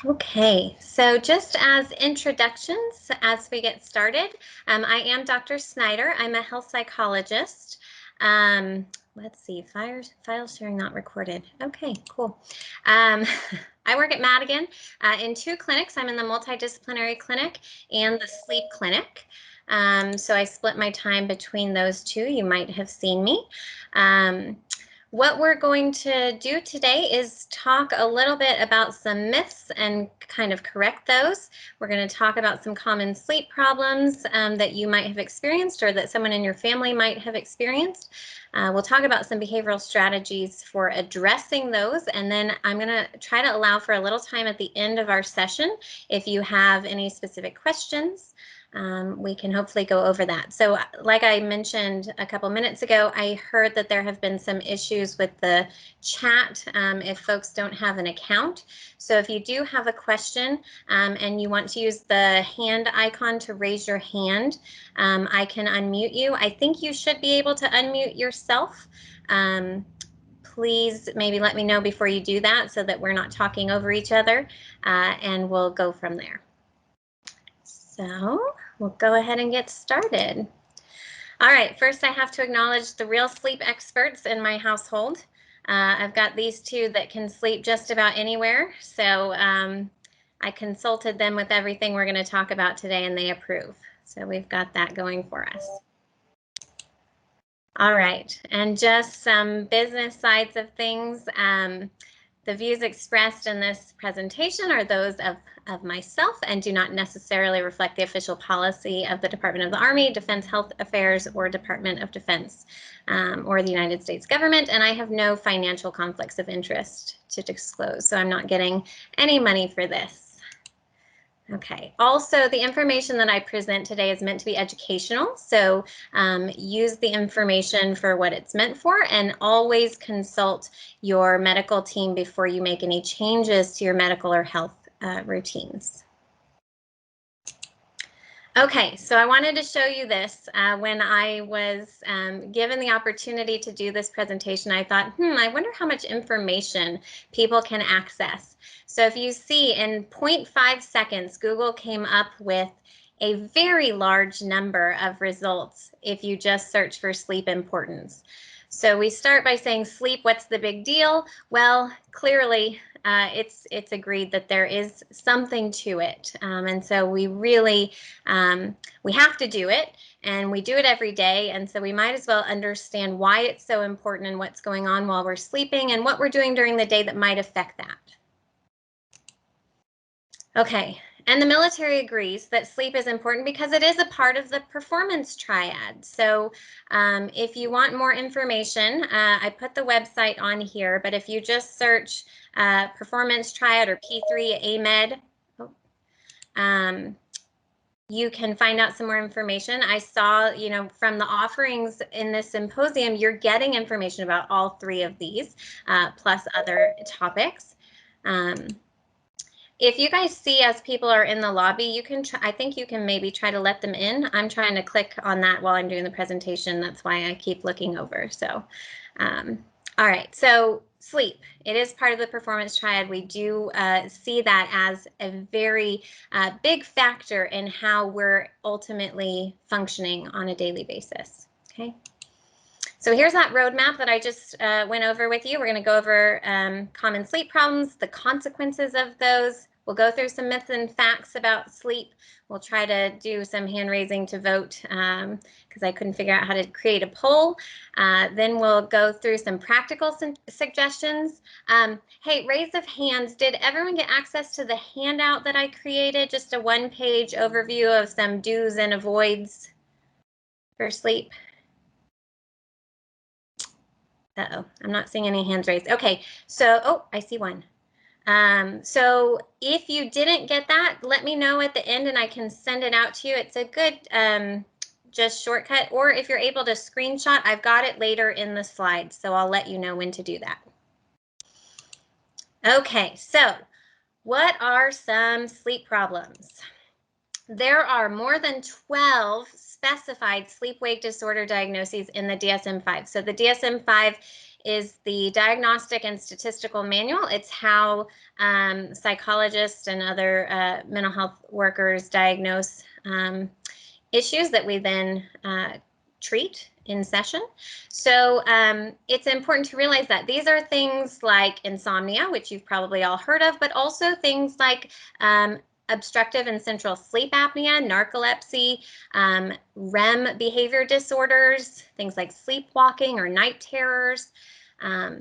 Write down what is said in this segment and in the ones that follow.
Okay, so just as introductions as we get started, I am Dr. Snyder. I'm a health psychologist. Let's see, file sharing not recorded. Okay, cool. I work at Madigan in two clinics. I'm in the multidisciplinary clinic and the sleep clinic. So I split my time between those two. You might have seen me. What we're going to do today is talk a little bit about some myths and kind of correct those. We're going to talk about some common sleep problems that you might have experienced or that someone in your family might have experienced. We'll talk about some behavioral strategies for addressing those, and then I'm going to try to allow for a little time at the end of our session if you have any specific questions. We can hopefully go over that. So like I mentioned a couple minutes ago, I heard that there have been some issues with the chat if folks don't have an account. So if you do have a question and you want to use the hand icon to raise your hand, I can unmute you. I think you should be able to unmute yourself. Please maybe let me know before you do that so that we're not talking over each other, and we'll go from there. So we'll go ahead and get started. All right, first I have to acknowledge the real sleep experts in my household. I've got these two that can sleep just about anywhere. So I consulted them with everything we're going to talk about today and they approve. So we've got that going for us. All right, and just some business sides of things. The views expressed in this presentation are those of myself and do not necessarily reflect the official policy of the Department of the Army, Defense Health Affairs, or Department of Defense, or the United States government, and I have no financial conflicts of interest to disclose, so I'm not getting any money for this. Okay, also the information that I present today is meant to be educational, so use the information for what it's meant for and always consult your medical team before you make any changes to your medical or health routines. Okay, so I wanted to show you this. When I was given the opportunity to do this presentation, I thought, I wonder how much information people can access. So if you see in 0.5 seconds, Google came up with a very large number of results if you just search for sleep importance. So we start by saying sleep, what's the big deal? Well, clearly it's agreed that there is something to it. And so we really, we have to do it and we do it every day. And so we might as well understand why it's so important and what's going on while we're sleeping and what we're doing during the day that might affect that. Okay, and the military agrees that sleep is important because it is a part of the performance triad. So if you want more information, I put the website on here, but if you just search performance triad or P3 AMED, you can find out some more information. I saw, from the offerings in this symposium, you're getting information about all three of these, plus other topics. If you guys see as people are in the lobby, you can I think you can maybe try to let them in. I'm trying to click on that while I'm doing the presentation. That's why I keep looking over. So, all right. So sleep, it is part of the performance triad. We do see that as a very big factor in how we're ultimately functioning on a daily basis. Okay. So here's that roadmap that I just went over with you. We're going to go over common sleep problems, the consequences of those. We'll go through some myths and facts about sleep. We'll try to do some hand raising to vote because I couldn't figure out how to create a poll. Then we'll go through some practical suggestions. Hey, raise of hands. Did everyone get access to the handout that I created? Just a one-page overview of some do's and avoids for sleep. Uh-oh, I'm not seeing any hands raised. Okay, so, I see one. So if you didn't get that, let me know at the end and I can send it out to you. It's a good just shortcut, or if you're able to screenshot, I've got it later in the slides, so I'll let you know when to do that. Okay, so what are some sleep problems? There are more than 12 specified sleep-wake disorder diagnoses in the DSM-5. So the DSM-5 is the Diagnostic and Statistical Manual. It's how psychologists and other mental health workers diagnose issues that we then treat in session. So it's important to realize that these are things like insomnia, which you've probably all heard of, but also things like obstructive and central sleep apnea, narcolepsy, REM behavior disorders, things like sleepwalking or night terrors.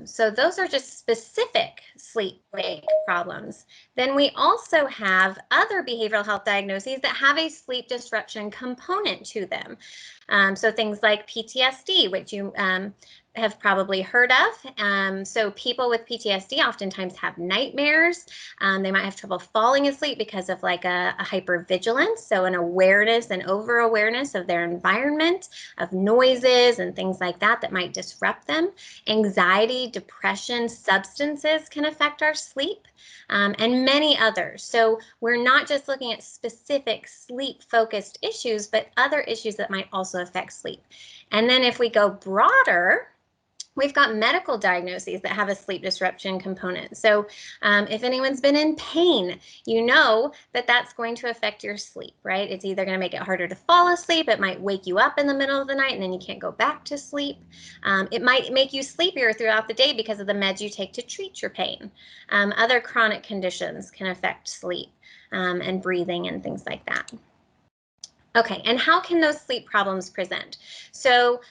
So those are just specific sleep-wake problems. Then we also have other behavioral health diagnoses that have a sleep disruption component to them. So things like PTSD, which you have probably heard of. So people with PTSD oftentimes have nightmares. They might have trouble falling asleep because of like a hypervigilance, so an awareness and over-awareness of their environment, of noises and things like that that might disrupt them. Anxiety, depression, substances can affect our sleep, and many others. So we're not just looking at specific sleep-focused issues, but other issues that might also affect sleep. And then if we go broader, we've got medical diagnoses that have a sleep disruption component. So if anyone's been in pain, you know that that's going to affect your sleep, right? It's either going to make it harder to fall asleep, it might wake you up in the middle of the night and then you can't go back to sleep. It might make you sleepier throughout the day because of the meds you take to treat your pain. Other chronic conditions can affect sleep and breathing and things like that. Okay, and how can those sleep problems present? So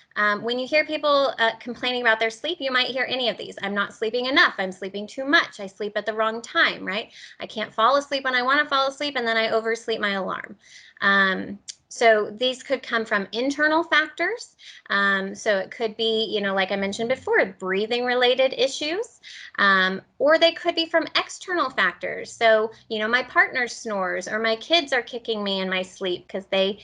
when you hear people complaining about their sleep, you might hear any of these. I'm not sleeping enough. I'm sleeping too much. I sleep at the wrong time, right? I can't fall asleep when I want to fall asleep, and then I oversleep my alarm. So these could come from internal factors. So it could be, you know, like I mentioned before, breathing related issues, or they could be from external factors. So, you know, my partner snores, or my kids are kicking me in my sleep because they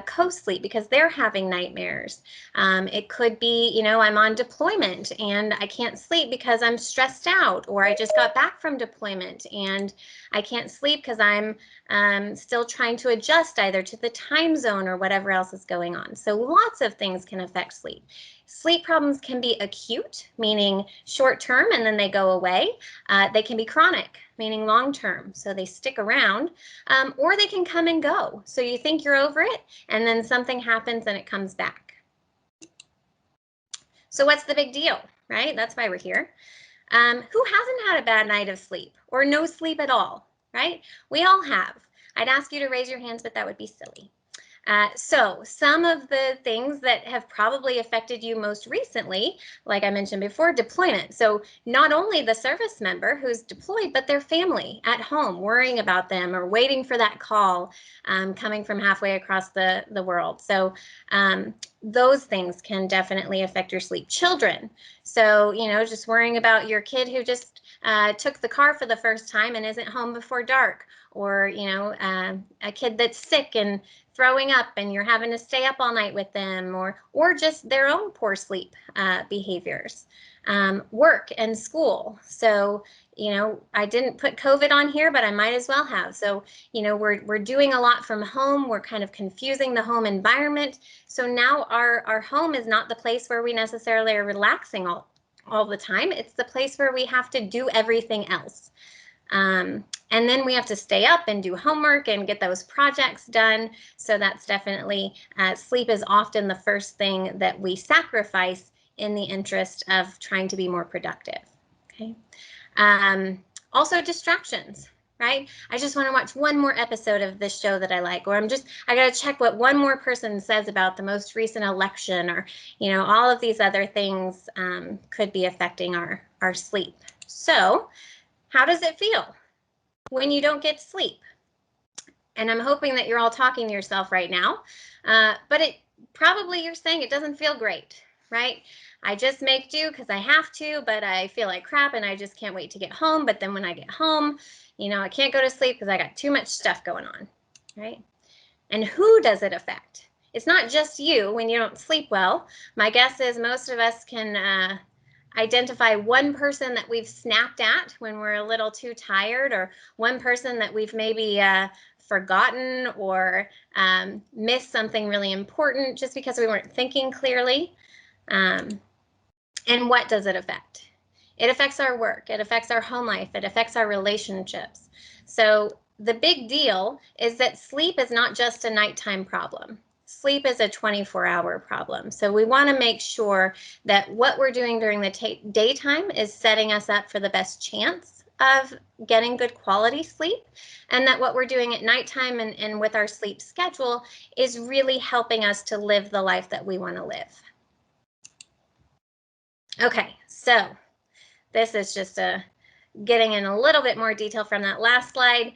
co-sleep because they're having nightmares. It could be, you know, I'm on deployment and I can't sleep because I'm stressed out, or I just got back from deployment and I can't sleep because I'm still trying to adjust either to the time zone or whatever else is going on. So lots of things can affect sleep. Sleep problems can be acute, meaning short term and then they go away. They can be chronic, meaning long term, so they stick around, or they can come and go. So you think you're over it and then something happens and it comes back. So what's the big deal, right? That's why we're here. Who hasn't had a bad night of sleep or no sleep at all, right? We all have. I'd ask you to raise your hands, but that would be silly. So some of the things that have probably affected you most recently, like I mentioned before, deployment. So not only the service member who's deployed, but their family at home, worrying about them or waiting for that call coming from halfway across the world. So those things can definitely affect your sleep. Children. So, you know, just worrying about your kid who just took the car for the first time and isn't home before dark, or, you know, a kid that's sick and throwing up and you're having to stay up all night with them, or just their own poor sleep behaviors. Work and school. So, you know, I didn't put COVID on here, but I might as well have. So, you know, we're doing a lot from home. We're kind of confusing the home environment. So now our home is not the place where we necessarily are relaxing all the time. It's the place where we have to do everything else. And then we have to stay up and do homework and get those projects done. So that's definitely, sleep is often the first thing that we sacrifice in the interest of trying to be more productive. Okay. Also distractions, right? I just want to watch one more episode of this show that I like, or I got to check what one more person says about the most recent election, or, you know, all of these other things could be affecting our sleep. So how does it feel when you don't get sleep? And I'm hoping that you're all talking to yourself right now, but probably you're saying it doesn't feel great, right? I just make do because I have to, but I feel like crap and I just can't wait to get home. But then when I get home, you know, I can't go to sleep because I got too much stuff going on, right? And who does it affect? It's not just you when you don't sleep well. My guess is most of us can identify one person that we've snapped at when we're a little too tired, or one person that we've maybe forgotten or missed something really important just because we weren't thinking clearly. And what does it affect? It affects our work, it affects our home life, it affects our relationships. So the big deal is that sleep is not just a nighttime problem. Sleep is a 24-hour problem. So we want to make sure that what we're doing during the daytime is setting us up for the best chance of getting good quality sleep, and that what we're doing at nighttime and with our sleep schedule is really helping us to live the life that we want to live. Okay, so this is just getting in a little bit more detail from that last slide.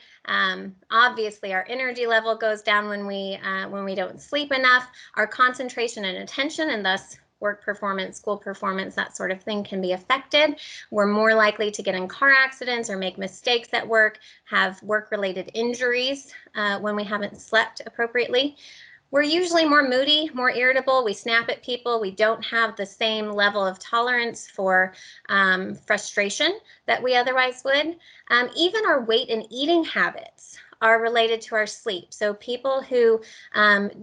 Obviously, our energy level goes down when we don't sleep enough. Our concentration and attention, and thus work performance, school performance, that sort of thing can be affected. We're more likely to get in car accidents or make mistakes at work, have work-related injuries when we haven't slept appropriately. We're usually more moody, more irritable. We snap at people. We don't have the same level of tolerance for frustration that we otherwise would. Even our weight and eating habits are related to our sleep. So people who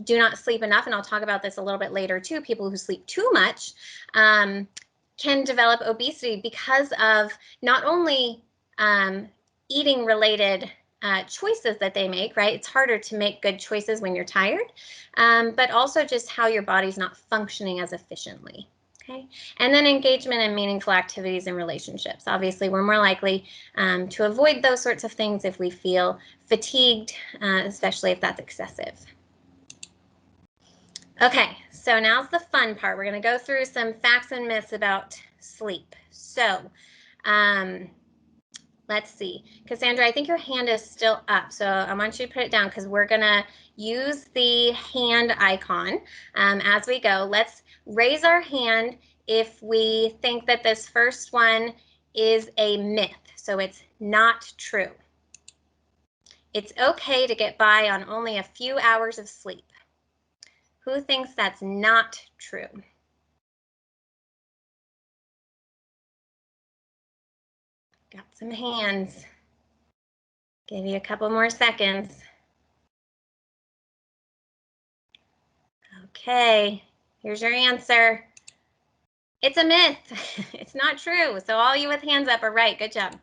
do not sleep enough, and I'll talk about this a little bit later too, people who sleep too much can develop obesity because of not only eating related choices that they make, right? It's harder to make good choices when you're tired, but also just how your body's not functioning as efficiently. Okay, and then engagement in meaningful activities and relationships. Obviously, we're more likely to avoid those sorts of things if we feel fatigued, especially if that's excessive. Okay, so now's the fun part. We're going to go through some facts and myths about sleep. So, let's see. Cassandra, I think your hand is still up, so I want you to put it down because we're going to use the hand icon as we go. Let's raise our hand if we think that this first one is a myth, so it's not true. It's okay to get by on only a few hours of sleep. Who thinks that's not true? Got some hands. Give you a couple more seconds. Okay, here's your answer. It's a myth. It's not true. So all you with hands up are right. Good job.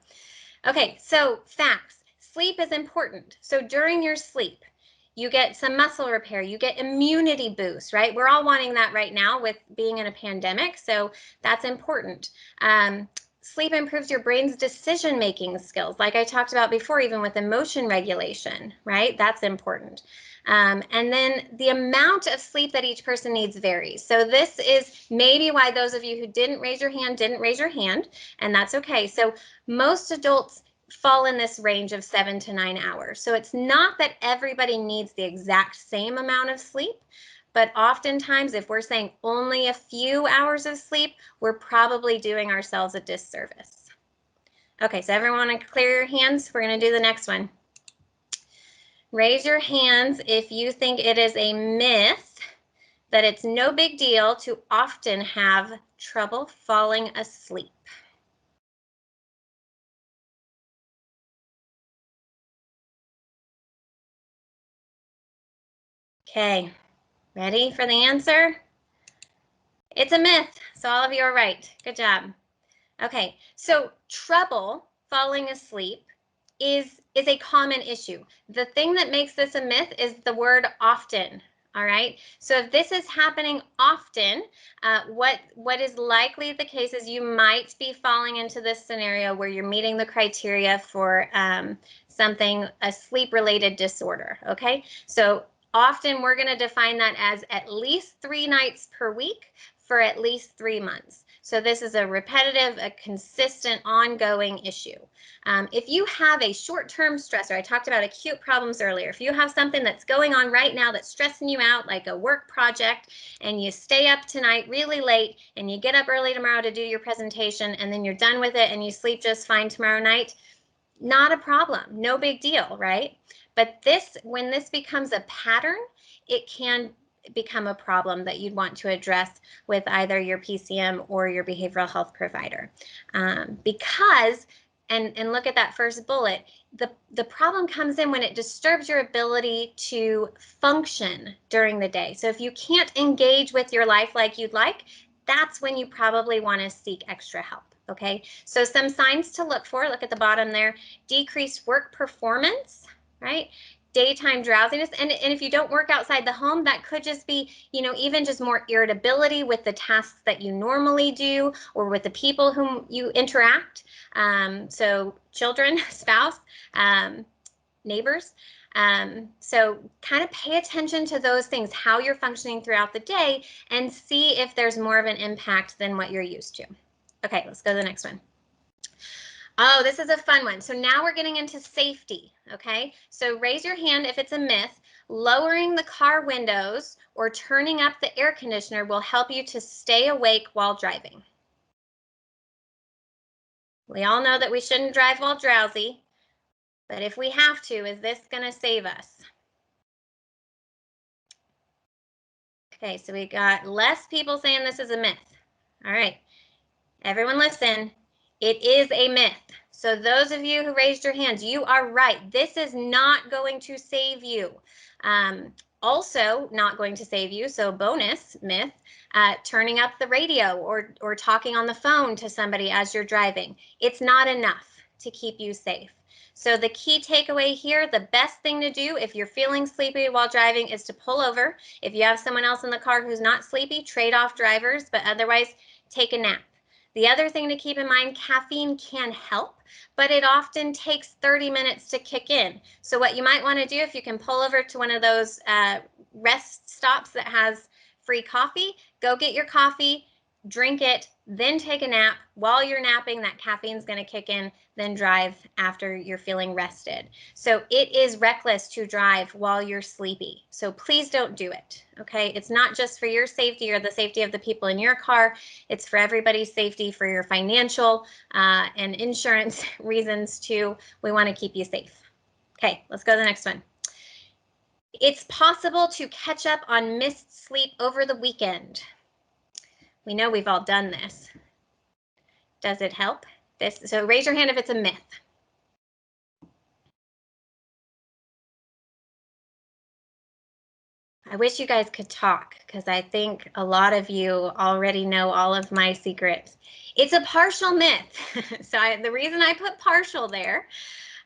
Okay, so facts. Sleep is important. So during your sleep, you get some muscle repair, you get immunity boost, right? We're all wanting that right now with being in a pandemic, so that's important. Sleep improves your brain's decision-making skills, like I talked about before, even with emotion regulation, right? That's important. And then the amount of sleep that each person needs varies. So this is maybe why those of you who didn't raise your hand, and that's okay. So most adults fall in this range of 7 to 9 hours. So it's not that everybody needs the exact same amount of sleep, but oftentimes if we're saying only a few hours of sleep, we're probably doing ourselves a disservice. Okay, so everyone want to clear your hands? We're going to do the next one. Raise your hands if you think it is a myth that it's no big deal to often have trouble falling asleep. Okay, ready for the answer? It's a myth, so all of you are right. Good job. Okay, so trouble falling asleep is a common issue. The thing that makes this a myth is the word often. All right, so if this is happening often, what is likely the case is you might be falling into this scenario where you're meeting the criteria for something, a sleep-related disorder. Okay, so often we're going to define that as at least 3 nights per week for at least 3 months. So this is a repetitive, a consistent, ongoing issue. If you have a short-term stressor, I talked about acute problems earlier. If you have something that's going on right now that's stressing you out, like a work project, and you stay up tonight really late, and you get up early tomorrow to do your presentation, and then you're done with it, and you sleep just fine tomorrow night, not a problem, no big deal, right? But when this becomes a pattern, it can become a problem that you'd want to address with either your PCM or your behavioral health provider. Because, and look at that first bullet, the problem comes in when it disturbs your ability to function during the day. So if you can't engage with your life like you'd like, that's when you probably want to seek extra help. Okay, so some signs to look for, look at the bottom there, decreased work performance, right? Daytime drowsiness, and if you don't work outside the home, that could just be, you know, even just more irritability with the tasks that you normally do or with the people whom you interact. So children, spouse, neighbors. So kind of pay attention to those things, how you're functioning throughout the day, and see if there's more of an impact than what you're used to. Okay, let's go to the next one. Oh, this is a fun one. So now we're getting into safety, okay? So raise your hand if it's a myth. Lowering the car windows or turning up the air conditioner will help you to stay awake while driving. We all know that we shouldn't drive while drowsy, but if we have to, is this going to save us? Okay, so we got less people saying this is a myth. All right, everyone listen. It is a myth. So those of you who raised your hands, you are right. This is not going to save you. Also not going to save you, so bonus myth, turning up the radio or talking on the phone to somebody as you're driving. It's not enough to keep you safe. So the key takeaway here, the best thing to do if you're feeling sleepy while driving is to pull over. If you have someone else in the car who's not sleepy, trade off drivers, but otherwise take a nap. The other thing to keep in mind, caffeine can help, but it often takes 30 minutes to kick in. So what you might want to do, if you can pull over to one of those rest stops that has free coffee, go get your coffee, drink it, then take a nap. While you're napping, that caffeine is going to kick in, then drive after you're feeling rested. So it is reckless to drive while you're sleepy. So please don't do it, okay? It's not just for your safety or the safety of the people in your car. It's for everybody's safety, for your financial and insurance reasons too. We want to keep you safe. Okay, let's go to the next one. It's possible to catch up on missed sleep over the weekend. We know we've all done this. Does it help? So raise your hand if it's a myth. I wish you guys could talk because I think a lot of you already know all of my secrets. It's a partial myth. So the reason I put partial there,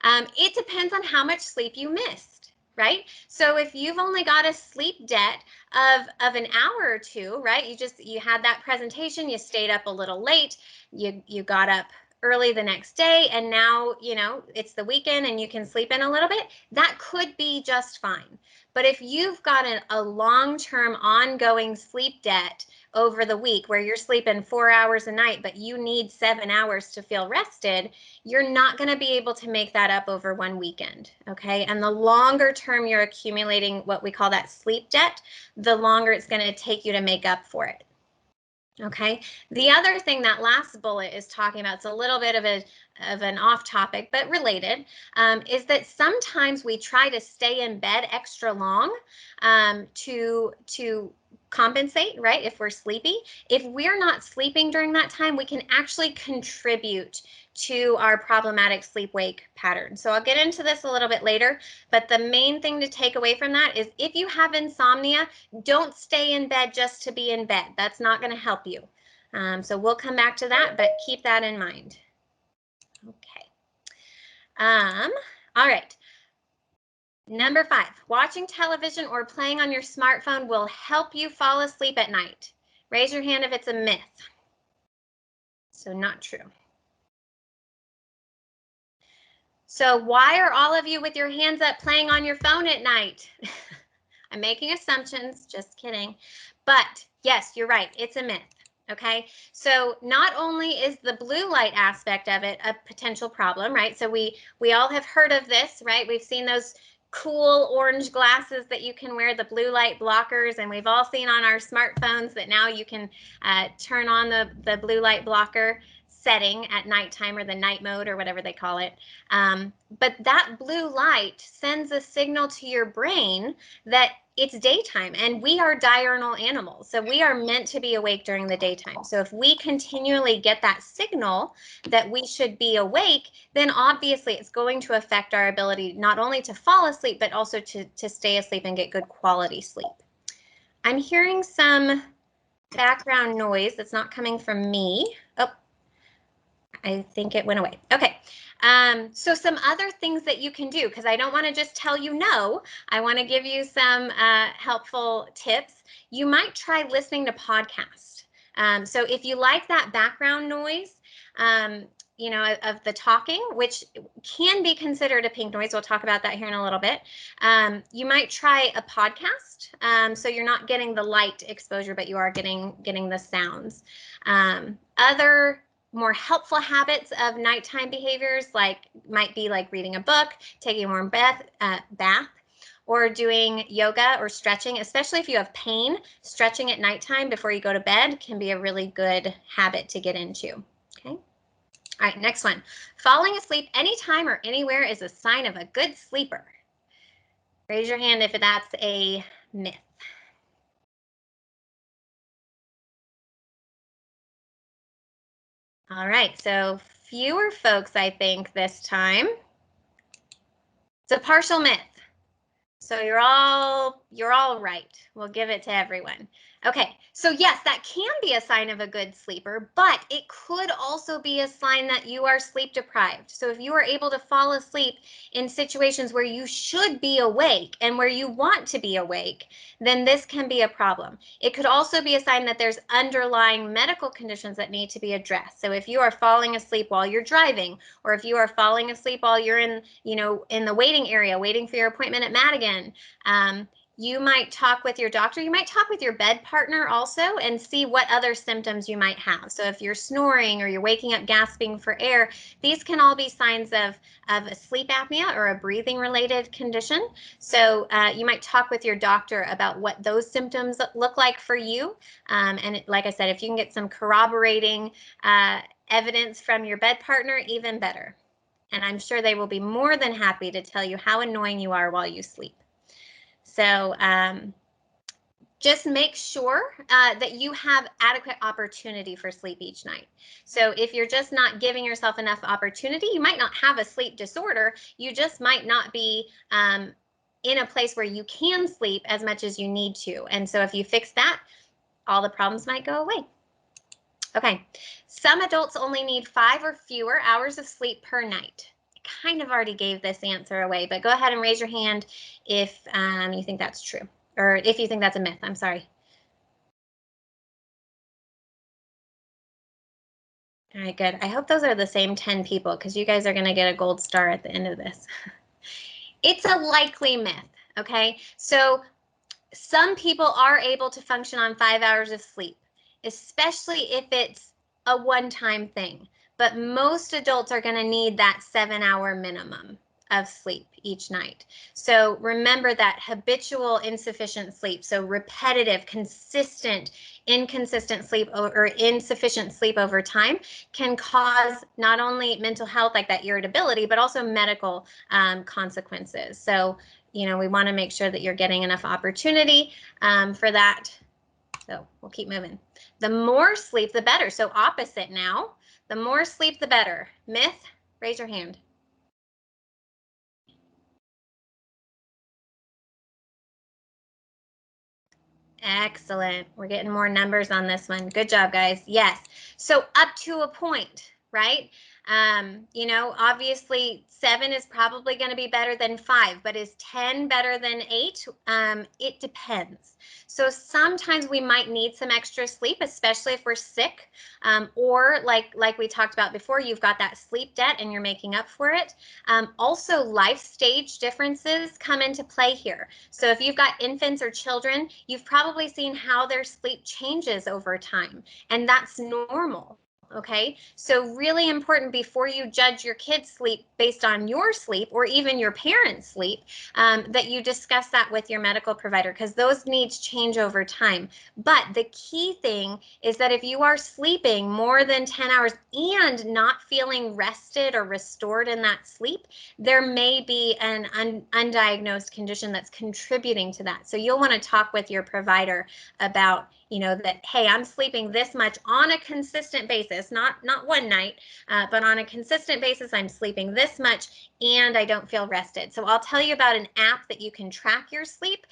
it depends on how much sleep you missed, right? So if you've only got a sleep debt of an hour or two, right? You had that presentation, you stayed up a little late, you got up early the next day, and now, you know, it's the weekend and you can sleep in a little bit, that could be just fine. But if you've got a long-term ongoing sleep debt over the week where you're sleeping 4 hours a night, but you need 7 hours to feel rested, you're not going to be able to make that up over one weekend, okay? And the longer term you're accumulating what we call that sleep debt, the longer it's going to take you to make up for it. Okay, the other thing that last bullet is talking about, it's a little bit of an off topic, but related, is that sometimes we try to stay in bed extra long to compensate, right? If we're sleepy, if we're not sleeping during that time, we can actually contribute to our problematic sleep-wake pattern. So I'll get into this a little bit later, but the main thing to take away from that is if you have insomnia, don't stay in bed just to be in bed. That's not going to help you. So we'll come back to that, but keep that in mind. Okay. All right. Number 5, watching television or playing on your smartphone will help you fall asleep at night. Raise your hand if it's a myth. So not true. So why are all of you with your hands up playing on your phone at night? I'm making assumptions, just kidding. But yes, you're right, it's a myth. Okay, so not only is the blue light aspect of it a potential problem, right? So we all have heard of this, right? We've seen those cool orange glasses that you can wear, the blue light blockers, and we've all seen on our smartphones that now you can turn on the blue light blocker setting at nighttime, or the night mode, or whatever they call it. But that blue light sends a signal to your brain that it's daytime, and we are diurnal animals. So we are meant to be awake during the daytime. So if we continually get that signal that we should be awake, then obviously it's going to affect our ability not only to fall asleep, but also to stay asleep and get good quality sleep. I'm hearing some background noise that's not coming from me. Oh, I think it went away. Okay. So some other things that you can do, because I don't want to just tell you no, I want to give you some helpful tips. You might try listening to podcasts. So if you like that background noise, you know, of the talking, which can be considered a pink noise. We'll talk about that here in a little bit. You might try a podcast. So you're not getting the light exposure, but you are getting the sounds. Other more helpful habits of nighttime behaviors might be like reading a book, taking a warm bath, or doing yoga or stretching, especially if you have pain. Stretching at nighttime before you go to bed can be a really good habit to get into. Okay. All right, next one. Falling asleep anytime or anywhere is a sign of a good sleeper. Raise your hand if that's a myth. All right, so fewer folks, I think, this time. It's a partial myth. So you're all right. We'll give it to everyone. Okay, so yes, that can be a sign of a good sleeper, but it could also be a sign that you are sleep deprived. So if you are able to fall asleep in situations where you should be awake and where you want to be awake, then this can be a problem. It could also be a sign that there's underlying medical conditions that need to be addressed. So if you are falling asleep while you're driving, or if you are falling asleep while you're in the waiting area, waiting for your appointment at Madigan, you might talk with your doctor. You might talk with your bed partner also and see what other symptoms you might have. So if you're snoring or you're waking up gasping for air, these can all be signs of a sleep apnea or a breathing related condition. So you might talk with your doctor about what those symptoms look like for you. Like I said, if you can get some corroborating evidence from your bed partner, even better. And I'm sure they will be more than happy to tell you how annoying you are while you sleep. So just make sure that you have adequate opportunity for sleep each night. So if you're just not giving yourself enough opportunity, you might not have a sleep disorder. You just might not be in a place where you can sleep as much as you need to. And so if you fix that, all the problems might go away. Okay, some adults only need 5 or fewer hours of sleep per night. I kind of already gave this answer away, but go ahead and raise your hand if you think that's true, or if you think that's a myth. I'm sorry. All right, good. I hope those are the same 10 people, because you guys are going to get a gold star at the end of this. It's a likely myth, okay? So some people are able to function on 5 hours of sleep, especially if it's a one-time thing. But most adults are going to need that 7-hour minimum of sleep each night. So remember that habitual insufficient sleep, so repetitive, consistent, inconsistent sleep or insufficient sleep over time can cause not only mental health, like that irritability, but also medical consequences. So we want to make sure that you're getting enough opportunity for that. So we'll keep moving. The more sleep, the better. So opposite now. The more sleep, the better. Myth, raise your hand. Excellent. We're getting more numbers on this one. Good job, guys. Yes. So up to a point, right? Obviously 7 is probably going to be better than 5, but is 10 better than 8? It depends. So sometimes we might need some extra sleep, especially if we're sick, or like we talked about before, you've got that sleep debt and you're making up for it. Also, life stage differences come into play here. So if you've got infants or children, you've probably seen how their sleep changes over time, and that's normal. Okay, so really important before you judge your kid's sleep based on your sleep or even your parents' sleep, that you discuss that with your medical provider, because those needs change over time. But the key thing is that if you are sleeping more than 10 hours and not feeling rested or restored in that sleep, there may be an undiagnosed condition that's contributing to that. So you'll want to talk with your provider about you know, that, hey, I'm sleeping this much on a consistent basis, not one night, but on a consistent basis, I'm sleeping this much and I don't feel rested. So I'll tell you about an app that you can track your sleep.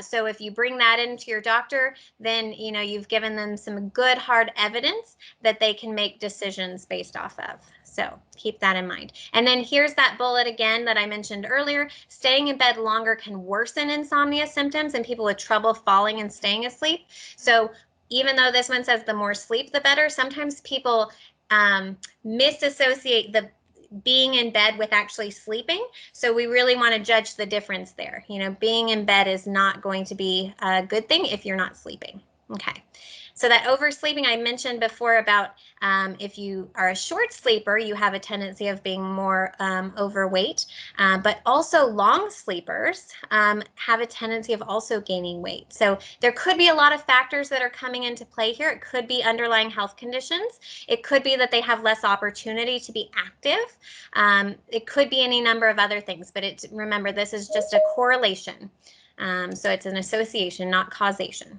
So if you bring that into your doctor, then, you know, you've given them some good hard evidence that they can make decisions based off of. So keep that in mind. And then here's that bullet again that I mentioned earlier. Staying in bed longer can worsen insomnia symptoms in people with trouble falling and staying asleep. So even though this one says the more sleep, the better, sometimes people misassociate the being in bed with actually sleeping. So we really want to judge the difference there. You know, being in bed is not going to be a good thing if you're not sleeping. Okay. So that oversleeping I mentioned before about if you are a short sleeper, you have a tendency of being more overweight, but also long sleepers have a tendency of also gaining weight. So there could be a lot of factors that are coming into play here. It could be underlying health conditions. It could be that they have less opportunity to be active. It could be any number of other things, but remember, this is just a correlation. So it's an association, not causation.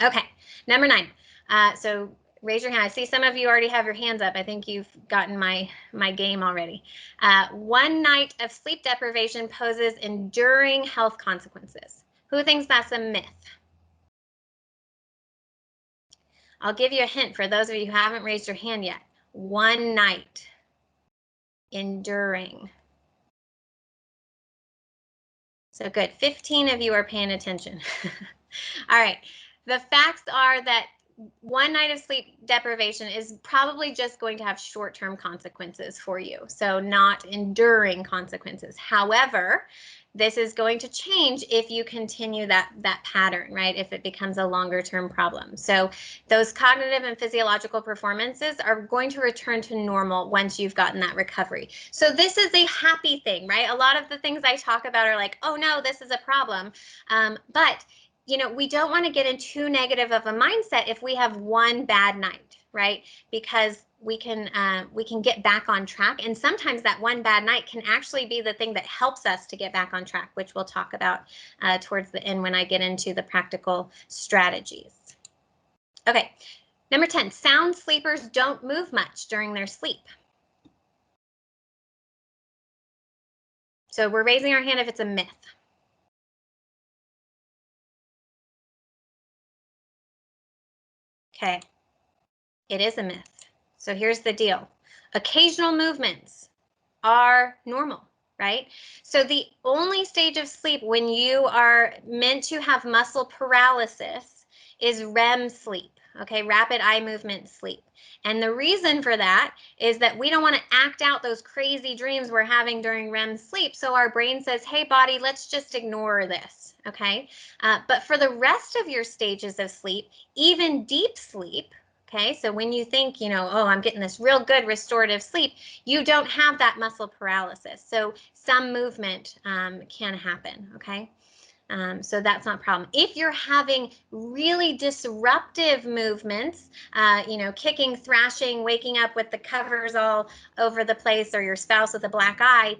Okay, number 9. So raise your hand. I see some of you already have your hands up. I think you've gotten my game already. One night of sleep deprivation poses enduring health consequences. Who thinks that's a myth? I'll give you a hint for those of you who haven't raised your hand yet. One night. Enduring. So good. 15 of you are paying attention. All right. The facts are that one night of sleep deprivation is probably just going to have short-term consequences for you, so not enduring consequences. However, this is going to change if you continue that pattern, right? If it becomes a longer-term problem. So those cognitive and physiological performances are going to return to normal once you've gotten that recovery. So this is a happy thing, right? A lot of the things I talk about are like, oh no, this is a problem, but you know, we don't want to get in too negative of a mindset if we have one bad night, right? Because we can get back on track, and sometimes that one bad night can actually be the thing that helps us to get back on track, which we'll talk about towards the end when I get into the practical strategies. Okay, number 10, sound sleepers don't move much during their sleep. So we're raising our hand if it's a myth. Okay, it is a myth. So here's the deal. Occasional movements are normal, right? So the only stage of sleep when you are meant to have muscle paralysis is REM sleep, okay, rapid eye movement sleep. And the reason for that is that we don't want to act out those crazy dreams we're having during REM sleep. So our brain says, hey, body, let's just ignore this, okay? But for the rest of your stages of sleep, even deep sleep, okay, so when you think, you know, oh, I'm getting this real good restorative sleep, you don't have that muscle paralysis. So some movement can happen, okay? So that's not a problem. If you're having really disruptive movements, you know, kicking, thrashing, waking up with the covers all over the place, or your spouse with a black eye,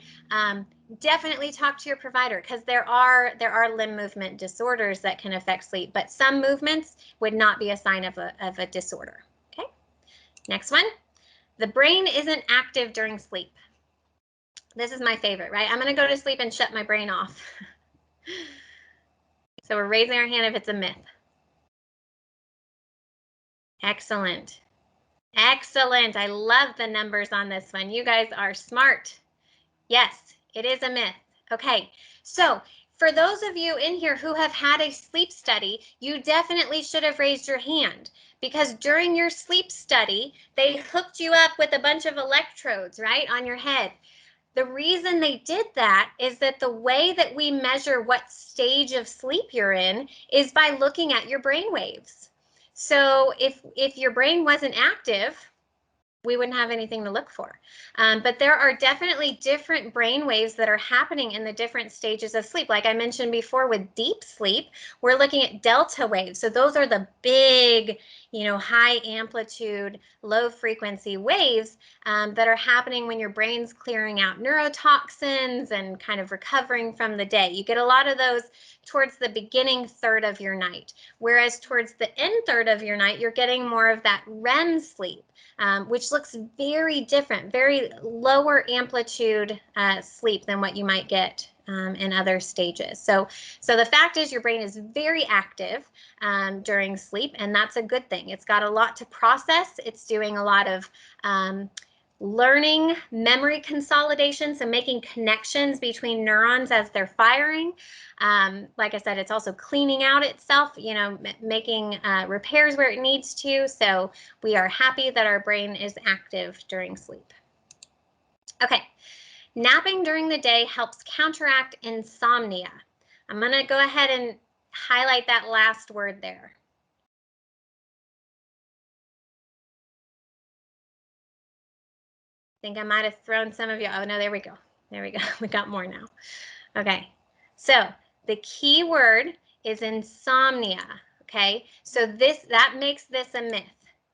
definitely talk to your provider, because there are limb movement disorders that can affect sleep, but some movements would not be a sign of a disorder. Okay, next one. The brain isn't active during sleep. This is my favorite, right? I'm going to go to sleep and shut my brain off. So we're raising our hand if it's a myth. Excellent. Excellent. I love the numbers on this one. You guys are smart. Yes, it is a myth. Okay, so for those of you in here who have had a sleep study, you definitely should have raised your hand, because during your sleep study, they hooked you up with a bunch of electrodes, right, on your head. The reason they did that is that the way that we measure what stage of sleep you're in is by looking at your brain waves. So if your brain wasn't active, we wouldn't have anything to look for. But there are definitely different brain waves that are happening in the different stages of sleep. Like I mentioned before, with deep sleep, we're looking at delta waves. So those are the big, high amplitude, low frequency waves that are happening when your brain's clearing out neurotoxins and kind of recovering from the day. You get a lot of those towards the beginning third of your night, whereas towards the end third of your night, you're getting more of that REM sleep, which looks very different, very lower amplitude sleep than what you might get in other stages. So the fact is your brain is very active during sleep, and that's a good thing. It's got a lot to process. It's doing a lot of learning, memory consolidation, so making connections between neurons as they're firing. Like I said, it's also cleaning out itself, making repairs where it needs to. So we are happy that our brain is active during sleep. Okay, napping during the day helps counteract insomnia. I'm going to go ahead and highlight that last word there. I think I might have thrown some of you. Oh, no, there we go. There we go. We got more now. Okay, so the key word is insomnia. Okay, so that makes this a myth.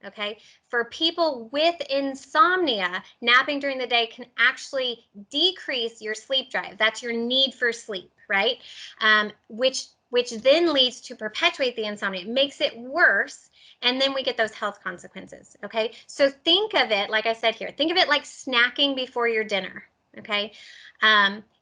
Okay, for people with insomnia, napping during the day can actually decrease your sleep drive. That's your need for sleep, right? Which then leads to perpetuate the insomnia. It makes it worse, and then we get those health consequences. Okay, so think of it, like I said here, think of it like snacking before your dinner. Okay,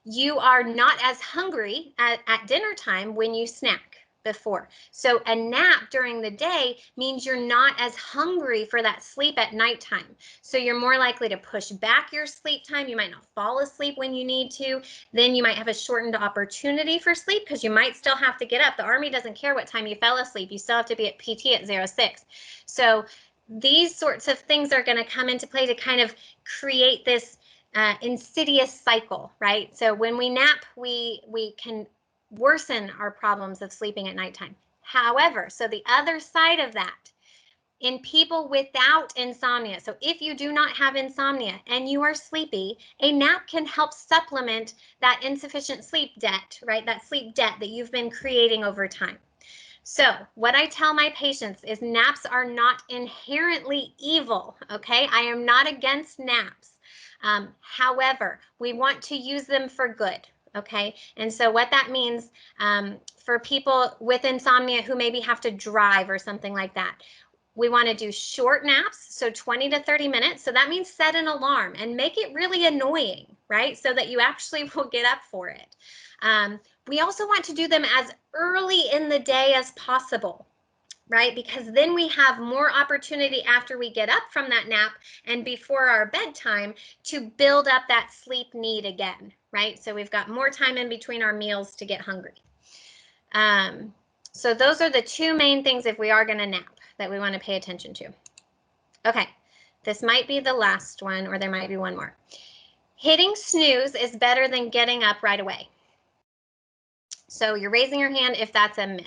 you are not as hungry at dinner time when you snack before. So a nap during the day means you're not as hungry for that sleep at nighttime. So you're more likely to push back your sleep time. You might not fall asleep when you need to. Then you might have a shortened opportunity for sleep because you might still have to get up. The Army doesn't care what time you fell asleep. You still have to be at PT at 06. So these sorts of things are going to come into play to kind of create this insidious cycle, right? So when we nap, we can worsen our problems of sleeping at nighttime. However, so the other side of that, in people without insomnia, so if you do not have insomnia and you are sleepy, a nap can help supplement that insufficient sleep debt, right? That sleep debt that you've been creating over time. So what I tell my patients is naps are not inherently evil, okay? I am not against naps. However, we want to use them for good, okay? And so what that means for people with insomnia who maybe have to drive or something like that, we want to do short naps, so 20 to 30 minutes. So that means set an alarm and make it really annoying, right? So that you actually will get up for it. We also want to do them as early in the day as possible, right? Because then we have more opportunity after we get up from that nap and before our bedtime to build up that sleep need again, right? So we've got more time in between our meals to get hungry. So those are the two main things if we are going to nap that we want to pay attention to. Okay, this might be the last one, or there might be one more. Hitting snooze is better than getting up right away. So you're raising your hand if that's a myth.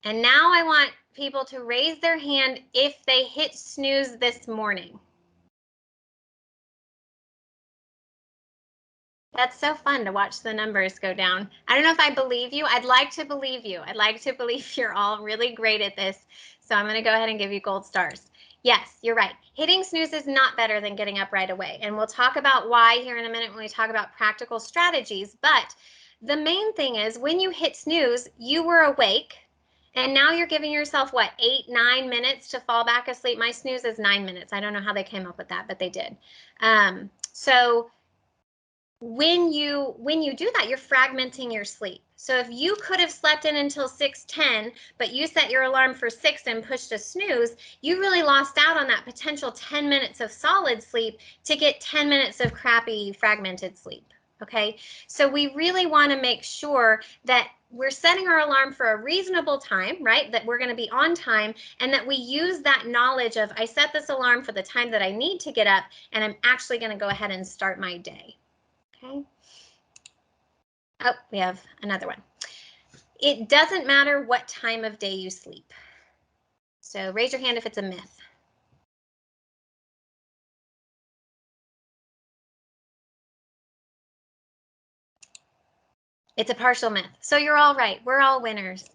And now I want people to raise their hand if they hit snooze this morning. That's so fun to watch the numbers go down. I don't know if I believe you. I'd like to believe you. I'd like to believe you're all really great at this. So I'm going to go ahead and give you gold stars. Yes, you're right. Hitting snooze is not better than getting up right away. And we'll talk about why here in a minute when we talk about practical strategies. But the main thing is when you hit snooze, you were awake. And now you're giving yourself, what, 8, 9 minutes to fall back asleep? My snooze is 9 minutes. I don't know how they came up with that, but they did. So when you do that, you're fragmenting your sleep. So if you could have slept in until 6:10, but you set your alarm for 6 and pushed a snooze, you really lost out on that potential 10 minutes of solid sleep to get 10 minutes of crappy fragmented sleep. Okay, so we really want to make sure that we're setting our alarm for a reasonable time, right? That we're going to be on time, and that we use that knowledge of I set this alarm for the time that I need to get up, and I'm actually going to go ahead and start my day. Okay. Oh, we have another one. It doesn't matter what time of day you sleep. So raise your hand if it's a myth. It's a partial myth. So you're all right. We're all winners.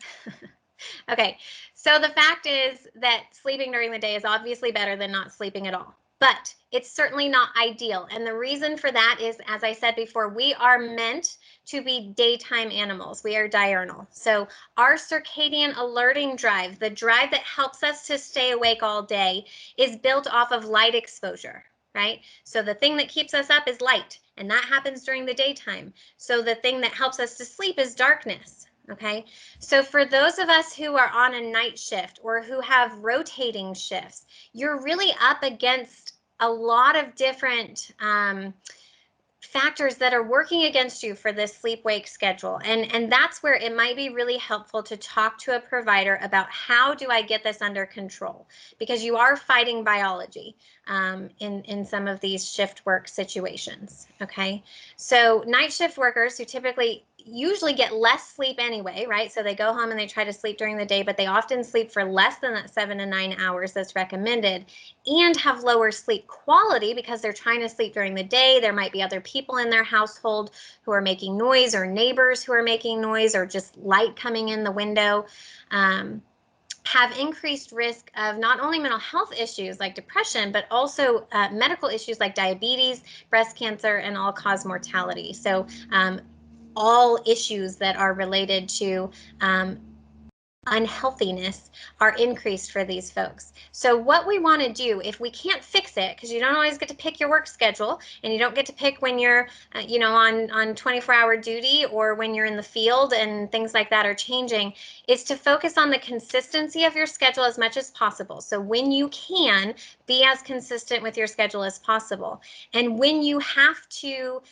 Okay, so the fact is that sleeping during the day is obviously better than not sleeping at all, but it's certainly not ideal. And the reason for that is, as I said before, we are meant to be daytime animals. We are diurnal. So our circadian alerting drive, the drive that helps us to stay awake all day, is built off of light exposure, right? So the thing that keeps us up is light, and that happens during the daytime. So the thing that helps us to sleep is darkness. Okay, so for those of us who are on a night shift or who have rotating shifts, you're really up against a lot of different factors that are working against you for this sleep-wake schedule. And that's where it might be really helpful to talk to a provider about how do I get this under control, because you are fighting biology in some of these shift work situations. Okay, so night shift workers who typically usually get less sleep anyway, right? So they go home and they try to sleep during the day, but they often sleep for less than that 7 to 9 hours that's recommended, and have lower sleep quality because they're trying to sleep during the day. There might be other people in their household who are making noise, or neighbors who are making noise, or just light coming in the window. Have increased risk of not only mental health issues like depression, but also medical issues like diabetes, breast cancer, and all-cause mortality. So all issues that are related to unhealthiness are increased for these folks. So what we want to do, if we can't fix it, because you don't always get to pick your work schedule, and you don't get to pick when you're on 24-hour duty or when you're in the field and things like that are changing, is to focus on the consistency of your schedule as much as possible. So when you can, be as consistent with your schedule as possible. And when you have to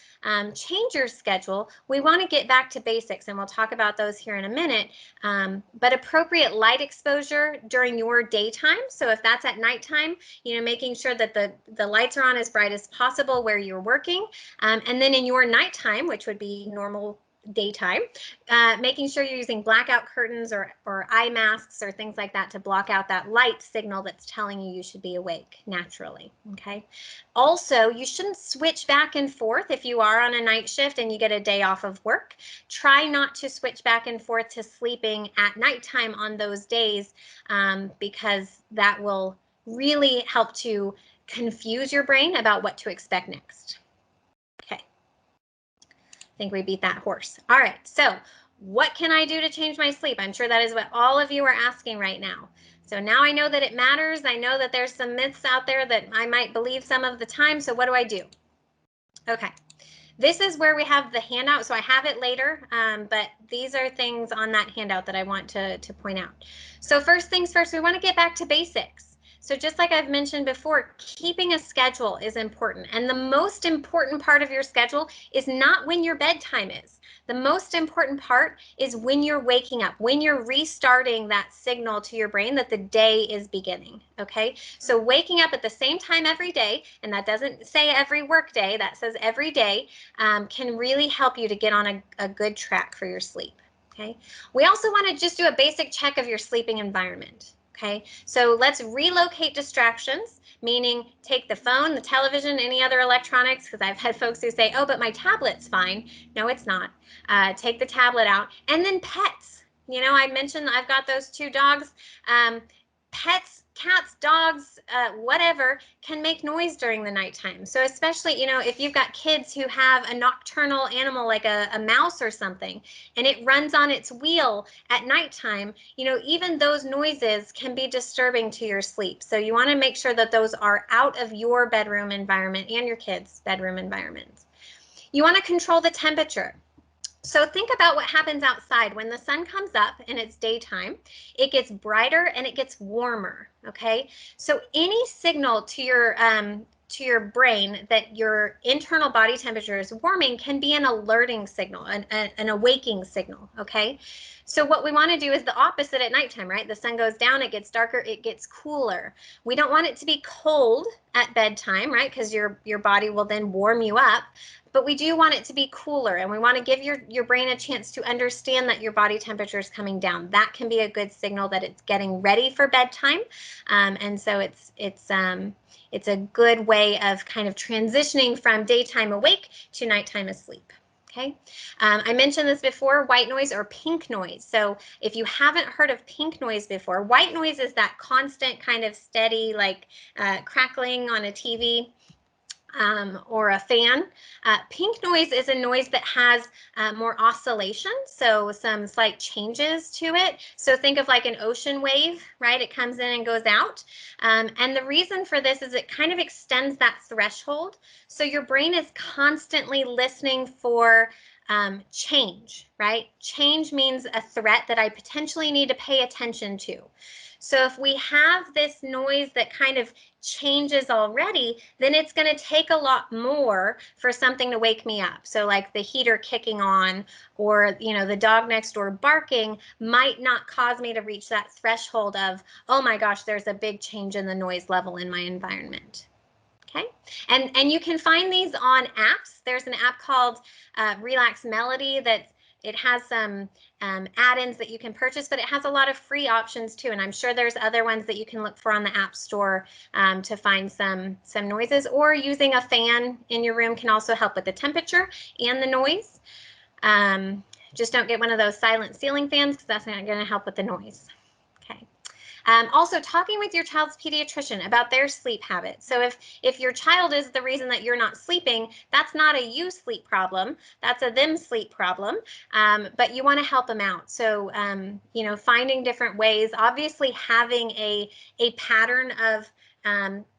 change your schedule, we want to get back to basics, and we'll talk about those here in a minute. But appropriate light exposure during your daytime. So if that's at nighttime, making sure that the lights are on as bright as possible where you're working. And then in your nighttime, which would be normal daytime, making sure you're using blackout curtains or eye masks or things like that to block out that light signal that's telling you should be awake naturally. Okay. Also, you shouldn't switch back and forth if you are on a night shift and you get a day off of work. Try not to switch back and forth to sleeping at nighttime on those days, because that will really help to confuse your brain about what to expect next. Okay. I think we beat that horse. All right, so what can I do to change my sleep? I'm sure that is what all of you are asking right now. So now I know that it matters. I know that there's some myths out there that I might believe some of the time. So what do I do? Okay, this is where we have the handout. So I have it later, but these are things on that handout that I want to point out. So first things first, we want to get back to basics. So just like I've mentioned before, keeping a schedule is important. And the most important part of your schedule is not when your bedtime is. The most important part is when you're waking up, when you're restarting that signal to your brain that the day is beginning, okay? So waking up at the same time every day, and that doesn't say every work day, that says every day, can really help you to get on a good track for your sleep, okay? We also want to just do a basic check of your sleeping environment. Okay, so let's relocate distractions, meaning take the phone, the television, any other electronics, because I've had folks who say, oh, but my tablet's fine. No, it's not. Take the tablet out. And then pets. I mentioned I've got those 2 dogs. Pets, cats, dogs, whatever, can make noise during the nighttime. So especially, if you've got kids who have a nocturnal animal like a mouse or something, and it runs on its wheel at nighttime, even those noises can be disturbing to your sleep. So you want to make sure that those are out of your bedroom environment and your kids' bedroom environment. You want to control the temperature. So think about what happens outside. When the sun comes up and it's daytime, it gets brighter and it gets warmer, okay? So any signal to your brain that your internal body temperature is warming can be an alerting signal, an awaking signal, okay? So what we want to do is the opposite at nighttime, right? The sun goes down, it gets darker, it gets cooler. We don't want it to be cold at bedtime, right? Because your body will then warm you up. But we do want it to be cooler, and we want to give your brain a chance to understand that your body temperature is coming down. That can be a good signal that it's getting ready for bedtime, and so it's a good way of kind of transitioning from daytime awake to nighttime asleep. Okay, I mentioned this before, white noise or pink noise. So if you haven't heard of pink noise before, white noise is that constant kind of steady, like crackling on a TV. Or a fan. Pink noise is a noise that has more oscillation, so some slight changes to it. So think of like an ocean wave, right? It comes in and goes out. And the reason for this is it kind of extends that threshold. So your brain is constantly listening for change, right? Change means a threat that I potentially need to pay attention to. So if we have this noise that kind of changes already, then it's going to take a lot more for something to wake me up. So like the heater kicking on or, you know, the dog next door barking might not cause me to reach that threshold of, oh my gosh, there's a big change in the noise level in my environment. Okay, and you can find these on apps. There's an app called Relax Melody that it has some add-ins that you can purchase, but it has a lot of free options too. And I'm sure there's other ones that you can look for on the App Store to find some noises. Or using a fan in your room can also help with the temperature and the noise. Just don't get one of those silent ceiling fans because that's not going to help with the noise. Okay. Also, talking with your child's pediatrician about their sleep habits. So if your child is the reason that you're not sleeping, that's not a you sleep problem. That's a them sleep problem. But you want to help them out. So, you know, finding different ways. Obviously, having a pattern of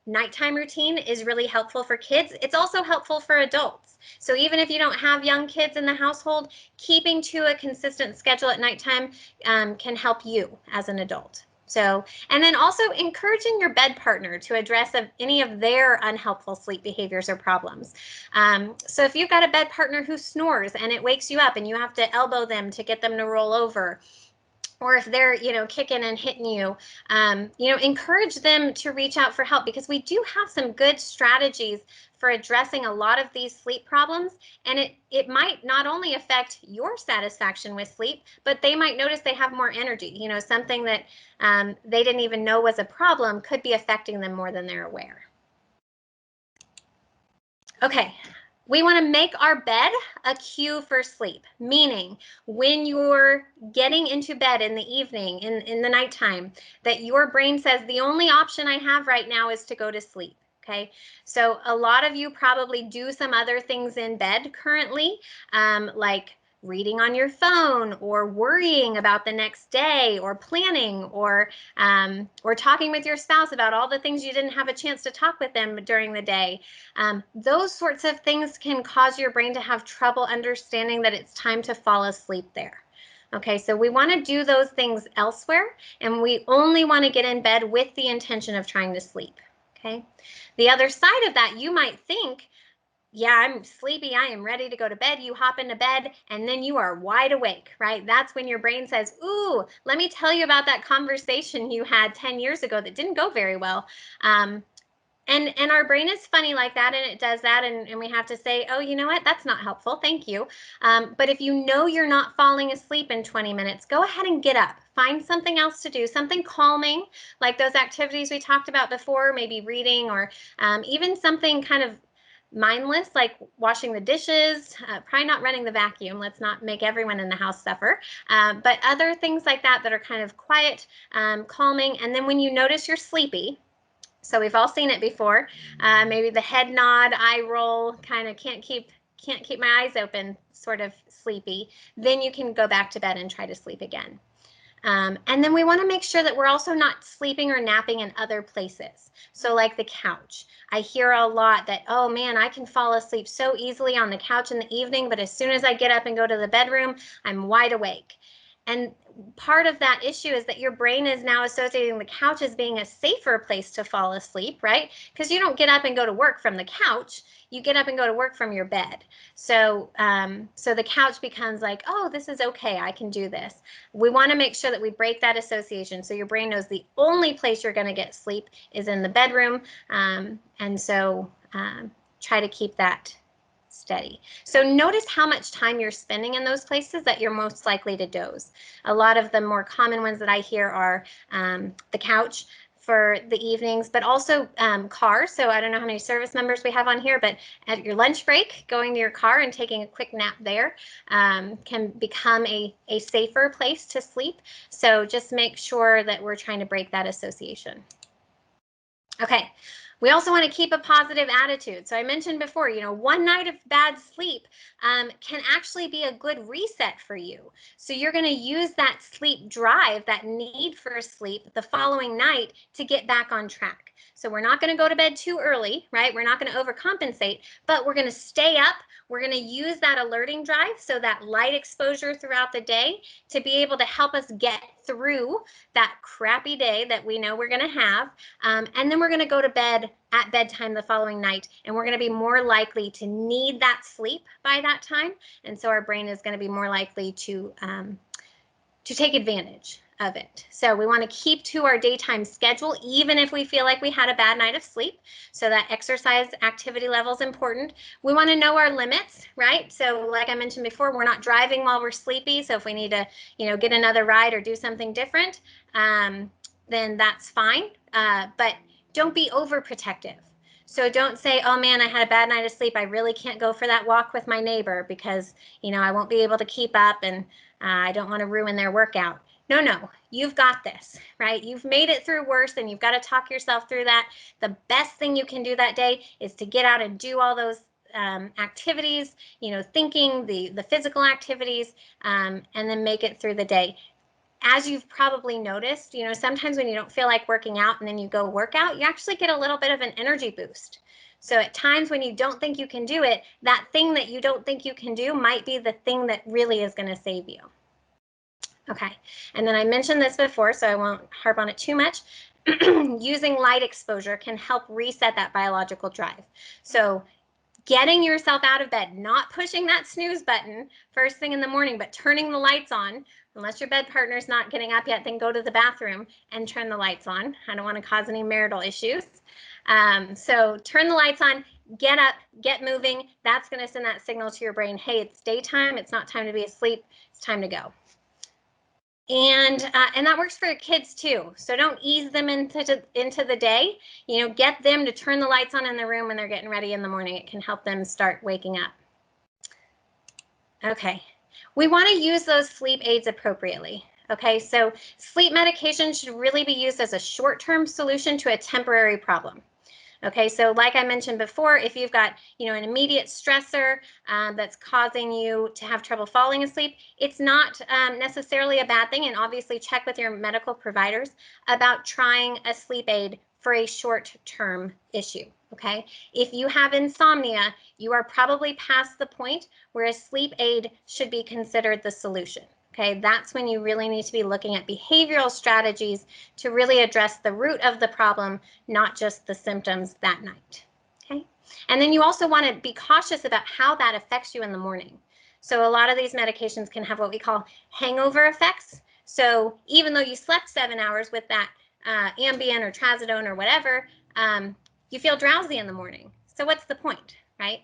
nighttime routine is really helpful for kids. It's also helpful for adults. So even if you don't have young kids in the household, keeping to a consistent schedule at nighttime can help you as an adult. So, and then also encouraging your bed partner to address any of their unhelpful sleep behaviors or problems. So if you've got a bed partner who snores and it wakes you up and you have to elbow them to get them to roll over, or if they're, you know, kicking and hitting you, you know, encourage them to reach out for help because we do have some good strategies for addressing a lot of these sleep problems. And it might not only affect your satisfaction with sleep, but they might notice they have more energy. You know, something that they didn't even know was a problem could be affecting them more than they're aware. Okay, we want to make our bed a cue for sleep, meaning when you're getting into bed in the evening, in the nighttime, that your brain says the only option I have right now is to go to sleep. Okay, so a lot of you probably do some other things in bed currently, like reading on your phone or worrying about the next day or planning or talking with your spouse about all the things you didn't have a chance to talk with them during the day. Those sorts of things can cause your brain to have trouble understanding that it's time to fall asleep there. Okay, so we want to do those things elsewhere, and we only want to get in bed with the intention of trying to sleep. Okay, the other side of that, you might think, yeah, I'm sleepy, I am ready to go to bed. You hop into bed and then you are wide awake, right? That's when your brain says, ooh, let me tell you about that conversation you had 10 years ago that didn't go very well. And our brain is funny like that, and it does that, and we have to say, oh, you know what, that's not helpful, thank you. But if you know you're not falling asleep in 20 minutes, go ahead and get up. Find something else to do, something calming, like those activities we talked about before, maybe reading, or even something kind of mindless, like washing the dishes, probably not running the vacuum. Let's not make everyone in the house suffer. But other things like that that are kind of quiet, calming. And then when you notice you're sleepy, so we've all seen it before. Maybe the head nod, eye roll, kind of can't keep my eyes open, sort of sleepy. Then you can go back to bed and try to sleep again. And then we want to make sure that we're also not sleeping or napping in other places. So like the couch. I hear a lot that, oh man, I can fall asleep so easily on the couch in the evening, but as soon as I get up and go to the bedroom, I'm wide awake. And part of that issue is that your brain is now associating the couch as being a safer place to fall asleep, right? Because you don't get up and go to work from the couch, you get up and go to work from your bed. So, so the couch becomes like, oh, this is okay, I can do this. We want to make sure that we break that association so your brain knows the only place you're going to get sleep is in the bedroom. And so try to keep that steady. So notice how much time you're spending in those places that you're most likely to doze. A lot of the more common ones that I hear are the couch, for the evenings, but also cars. So I don't know how many service members we have on here, but at your lunch break, going to your car and taking a quick nap there can become a safer place to sleep. So just make sure that we're trying to break that association. Okay. We also want to keep a positive attitude. So I mentioned before, you know, one night of bad sleep can actually be a good reset for you. So you're going to use that sleep drive, that need for sleep the following night to get back on track. So we're not going to go to bed too early, right? We're not going to overcompensate, but we're going to stay up. We're going to use that alerting drive, so that light exposure throughout the day, to be able to help us get through that crappy day that we know we're going to have. And then we're going to go to bed at bedtime the following night, and we're going to be more likely to need that sleep by that time. And so our brain is going to be more likely to take advantage of it. So we want to keep to our daytime schedule, even if we feel like we had a bad night of sleep. So that exercise activity level is important. We want to know our limits, right? So like I mentioned before, we're not driving while we're sleepy. So if we need to, you know, get another ride or do something different, then that's fine. But don't be overprotective. So don't say, oh man, I had a bad night of sleep. I really can't go for that walk with my neighbor because, you know, I won't be able to keep up, and I don't want to ruin their workout. No, you've got this, right? You've made it through worse, and you've got to talk yourself through that. The best thing you can do that day is to get out and do all those activities, you know, thinking, the physical activities, and then make it through the day. As you've probably noticed, you know, sometimes when you don't feel like working out and then you go work out, you actually get a little bit of an energy boost. So at times when you don't think you can do it, that thing that you don't think you can do might be the thing that really is going to save you. Okay, and then I mentioned this before, so I won't harp on it too much. Using light exposure can help reset that biological drive. So getting yourself out of bed, not pushing that snooze button first thing in the morning, but turning the lights on. Unless your bed partner's not getting up yet, then go to the bathroom and turn the lights on. I don't want to cause any marital issues. So turn the lights on, get up, get moving. That's going to send that signal to your brain, hey, it's daytime. It's not time to be asleep. It's time to go. And that works for your kids too. So don't ease them into the day. You know, get them to turn the lights on in the room when they're getting ready in the morning. It can help them start waking up. Okay, we want to use those sleep aids appropriately. Okay, so sleep medication should really be used as a short-term solution to a temporary problem. Okay, so like I mentioned before, if you've got, you know, an immediate stressor that's causing you to have trouble falling asleep, it's not necessarily a bad thing. And obviously check with your medical providers about trying a sleep aid for a short-term issue. Okay, if you have insomnia, you are probably past the point where a sleep aid should be considered the solution. Okay, that's when you really need to be looking at behavioral strategies to really address the root of the problem, not just the symptoms that night. Okay, and then you also want to be cautious about how that affects you in the morning. So a lot of these medications can have what we call hangover effects. So even though you slept 7 hours with that Ambien or Trazodone or whatever, you feel drowsy in the morning. So what's the point, right?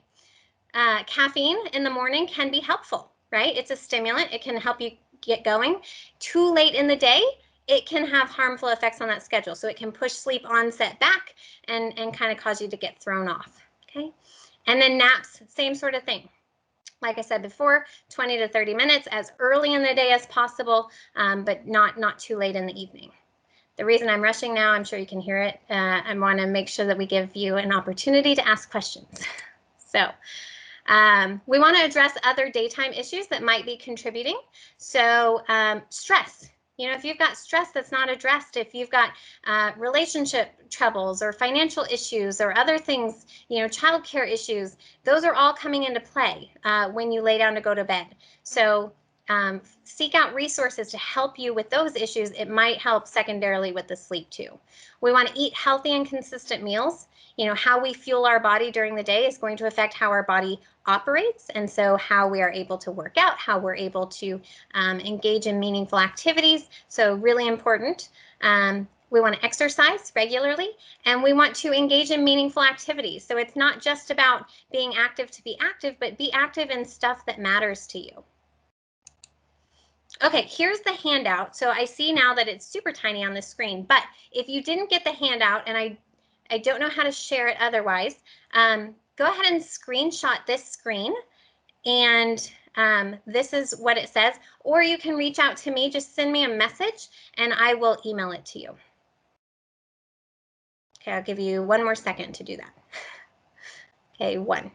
Caffeine in the morning can be helpful, right? It's a stimulant. It can help you get going. Too late in the day, it can have harmful effects on that schedule. So it can push sleep onset back and kind of cause you to get thrown off, okay? And then naps, same sort of thing. Like I said before, 20 to 30 minutes as early in the day as possible, but not too late in the evening. The reason I'm rushing now, I'm sure you can hear it. I want to make sure that we give you an opportunity to ask questions. So we want to address other daytime issues that might be contributing. So stress. You know, if you've got stress that's not addressed, if you've got relationship troubles or financial issues or other things, you know, childcare issues, those are all coming into play when you lay down to go to bed. So seek out resources to help you with those issues. It might help secondarily with the sleep too. We want to eat healthy and consistent meals. You know, how we fuel our body during the day is going to affect how our body operates, and so how we are able to work out, how we're able to engage in meaningful activities. So really important. We want to exercise regularly, and we want to engage in meaningful activities. So it's not just about being active to be active, but be active in stuff that matters to you. Okay, here's the handout. So I see now that it's super tiny on the screen, but if you didn't get the handout, and I don't know how to share it otherwise, go ahead and screenshot this screen, and this is what it says, or you can reach out to me, just send me a message and I will email it to you. Okay, I'll give you one more second to do that. Okay, 1.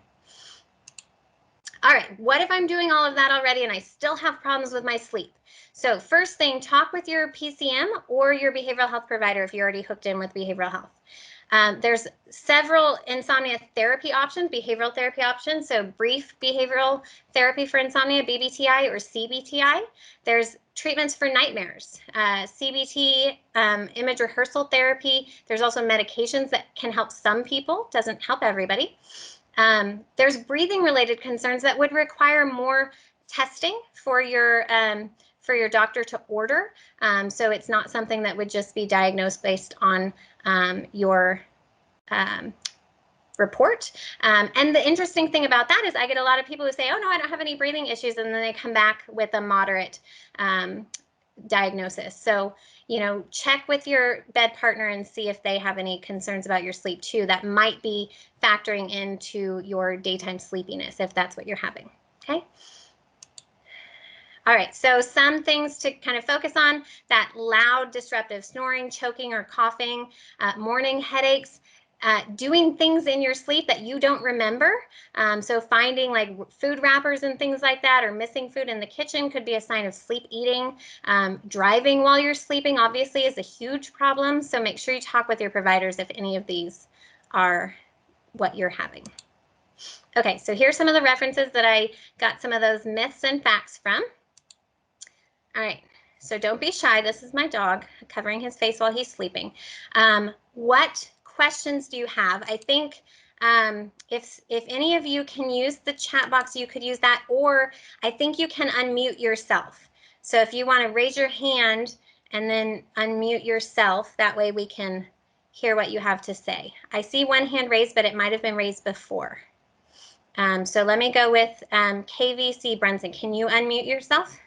All right, what if I'm doing all of that already and I still have problems with my sleep? So first thing, talk with your PCM or your behavioral health provider if you're already hooked in with behavioral health. There's several insomnia therapy options, behavioral therapy options. So brief behavioral therapy for insomnia, BBTI or CBTI. There's treatments for nightmares, CBT, image rehearsal therapy. There's also medications that can help some people, doesn't help everybody. There's breathing related concerns that would require more testing for your doctor to order. So it's not something that would just be diagnosed based on your report. And the interesting thing about that is I get a lot of people who say, oh no, I don't have any breathing issues. And then they come back with a moderate diagnosis. So, you know, check with your bed partner and see if they have any concerns about your sleep too. That might be factoring into your daytime sleepiness if that's what you're having. Okay. All right, so some things to kind of focus on: that loud, disruptive snoring, choking, or coughing, morning headaches, doing things in your sleep that you don't remember. So finding like food wrappers and things like that, or missing food in the kitchen could be a sign of sleep eating. Driving while you're sleeping obviously is a huge problem. So make sure you talk with your providers if any of these are what you're having. Okay, so here's some of the references that I got some of those myths and facts from. All right, so don't be shy. This is my dog covering his face while he's sleeping. What questions do you have? I think if any of you can use the chat box, you could use that, or I think you can unmute yourself. So if you want to raise your hand and then unmute yourself, that way we can hear what you have to say. I see one hand raised, but it might have been raised before. So let me go with KVC Brunson. Can you unmute yourself?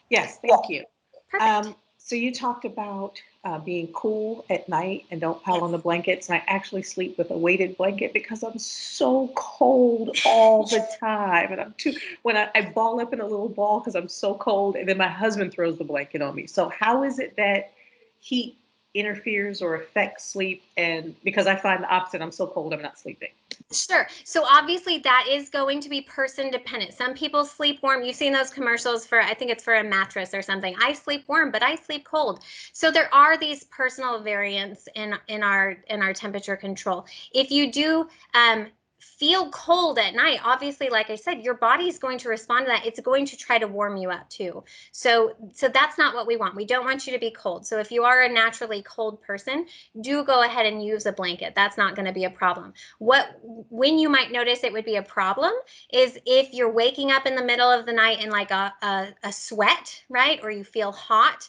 Yes, thank you. Perfect. So you talked about being cool at night and don't pile on the blankets. And I actually sleep with a weighted blanket because I'm so cold all the time. And when I ball up in a little ball because I'm so cold, and then my husband throws the blanket on me. So how is it that heat interferes or affects sleep? And because I find the opposite, I'm so cold, I'm not sleeping. Sure. So obviously that is going to be person dependent. Some people sleep warm. You've seen those commercials for, I think it's for a mattress or something. I sleep warm, but I sleep cold. So there are these personal variants in our temperature control. If you do feel cold at night, obviously, like I said, your body is going to respond to that. It's going to try to warm you up too. So that's not what we want. We don't want you to be cold. So if you are a naturally cold person, do go ahead and use a blanket. That's not going to be a problem. When you might notice it would be a problem is if you're waking up in the middle of the night in like a sweat, right? Or you feel hot.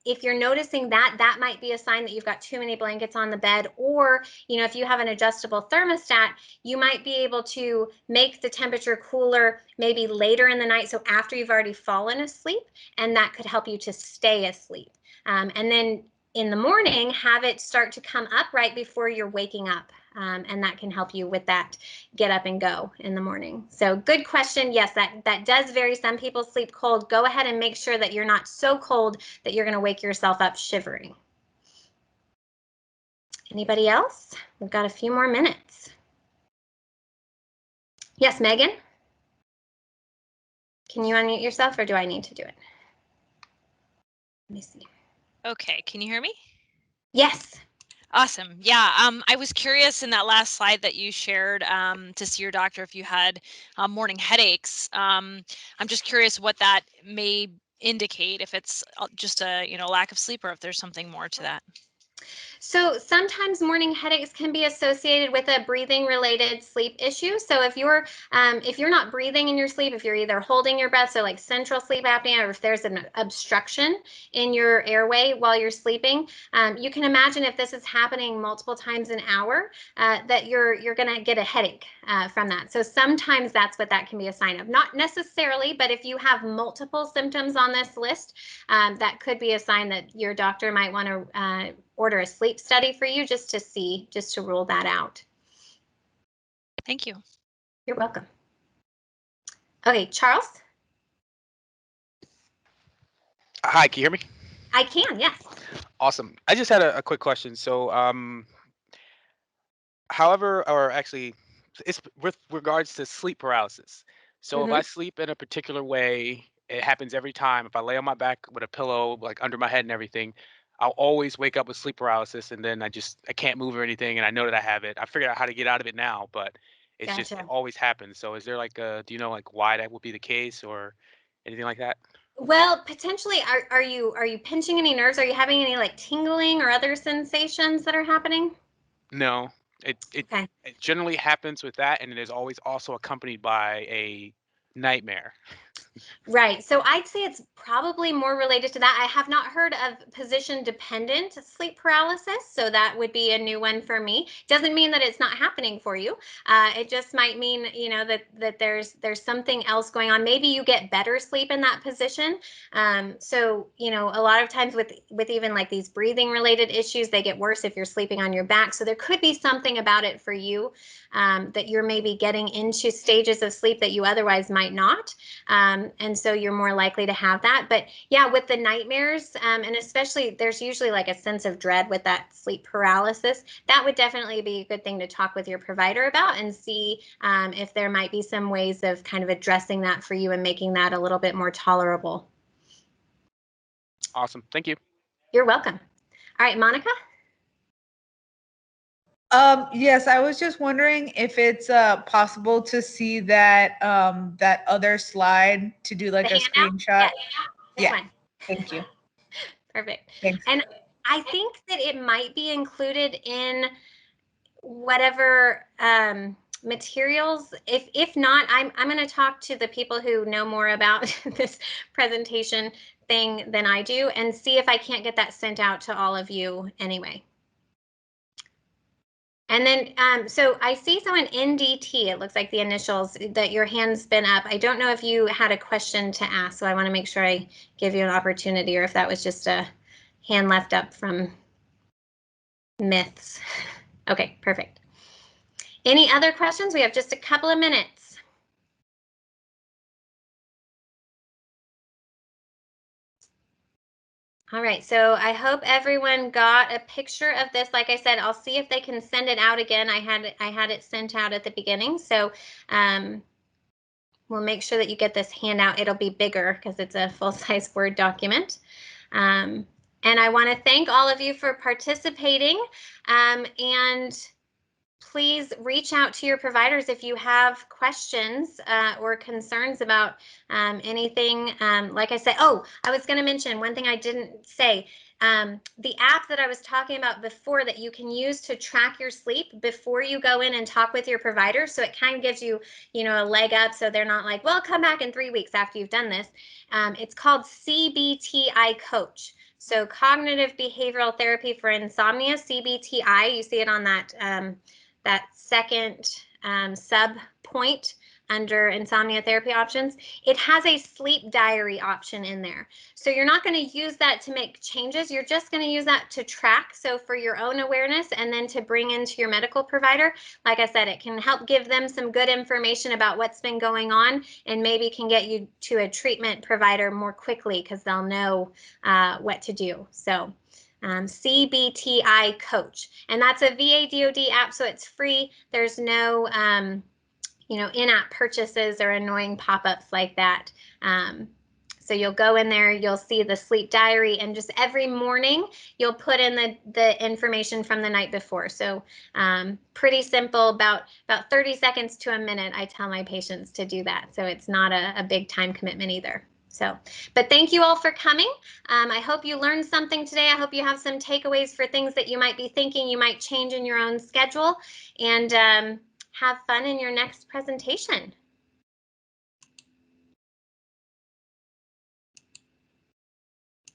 If you're noticing that, that might be a sign that you've got too many blankets on the bed. Or, you know, if you have an adjustable thermostat, you might be able to make the temperature cooler maybe later in the night, so after you've already fallen asleep, and that could help you to stay asleep. And then in the morning, have it start to come up right before you're waking up. And that can help you with that get up and go in the morning. So good question. Yes, that does vary. Some people sleep cold. Go ahead and make sure that you're not so cold that you're going to wake yourself up shivering. Anybody else? We've got a few more minutes. Yes, Megan? Can you unmute yourself, or do I need to do it? Let me see. Okay, can you hear me? Yes. Awesome. Yeah, I was curious in that last slide that you shared to see your doctor if you had morning headaches. I'm just curious what that may indicate, if it's just a lack of sleep or if there's something more to that. So sometimes morning headaches can be associated with a breathing related sleep issue. So if you're not breathing in your sleep, if you're either holding your breath, so like central sleep apnea, or if there's an obstruction in your airway while you're sleeping, you can imagine if this is happening multiple times an hour, that you're going to get a headache from that. So sometimes that's what that can be a sign of. Not necessarily, but if you have multiple symptoms on this list, that could be a sign that your doctor might want to order a sleep study for you just to rule that out. Thank you. You're welcome. Okay, Charles? Hi, can you hear me? I can, yes. Awesome. I just had a quick question. So, however, or actually, it's with regards to sleep paralysis. So, if I sleep in a particular way, it happens every time. If I lay on my back with a pillow, like under my head and everything, I'll always wake up with sleep paralysis, and then I can't move or anything, and I know that I have it. I figured out how to get out of it now, but it Gotcha. always happens. So, is there like do you know like why that would be the case or anything like that? Well, potentially, are you pinching any nerves? Are you having any like tingling or other sensations that are happening? No, it Okay. it generally happens with that, and it is always also accompanied by a nightmare. Right. So I'd say it's probably more related to that. I have not heard of position dependent sleep paralysis. So that would be a new one for me. Doesn't mean that it's not happening for you. It just might mean, that there's something else going on. Maybe you get better sleep in that position. So, a lot of times with even like these breathing related issues, they get worse if you're sleeping on your back. So there could be something about it for you, that you're maybe getting into stages of sleep that you otherwise might not. And so you're more likely to have that. But yeah, with the nightmares, and especially there's usually like a sense of dread with that sleep paralysis, that would definitely be a good thing to talk with your provider about and see if there might be some ways of kind of addressing that for you and making that a little bit more tolerable. Awesome. Thank you. You're welcome. All right, Monica? Yes, I was just wondering if it's possible to see that that other slide to do like The a handout? screenshot. This Yeah. one. Thank you. Perfect. Thanks. And I think that it might be included in whatever materials. If not, I'm going to talk to the people who know more about this presentation thing than I do and see if I can't get that sent out to all of you anyway. And then, so I see someone NDT, it looks like the initials, that your hand's been up. I don't know if you had a question to ask, so I want to make sure I give you an opportunity, or if that was just a hand left up from myths. Okay, perfect. Any other questions? We have just a couple of minutes. All right, so I hope everyone got a picture of this. Like I said, I'll see if they can send it out again. I had it sent out at the beginning, so we'll make sure that you get this handout. It'll be bigger because it's a full-size Word document. And I want to thank all of you for participating, and please reach out to your providers if you have questions or concerns about anything. Like I said, I was going to mention one thing I didn't say. The app that I was talking about before that you can use to track your sleep before you go in and talk with your provider. So it kind of gives you, a leg up, so they're not like, well, come back in 3 weeks after you've done this. It's called CBTI Coach. So Cognitive Behavioral Therapy for Insomnia, CBTI. You see it on that second sub point under insomnia therapy options. It has a sleep diary option in there. So you're not going to use that to make changes. You're just going to use that to track. So for your own awareness, and then to bring into your medical provider. Like I said, it can help give them some good information about what's been going on, and maybe can get you to a treatment provider more quickly because they'll know what to do. So CBTI Coach, and that's a VA/DoD app, so it's free. There's no in-app purchases or annoying pop-ups like that. So you'll go in there, you'll see the sleep diary, and just every morning you'll put in the information from the night before. So pretty simple, about 30 seconds to a minute. I tell my patients to do that, so it's not a big time commitment either. So, but thank you all for coming. I hope you learned something today. I hope you have some takeaways for things that you might be thinking you might change in your own schedule, and have fun in your next presentation.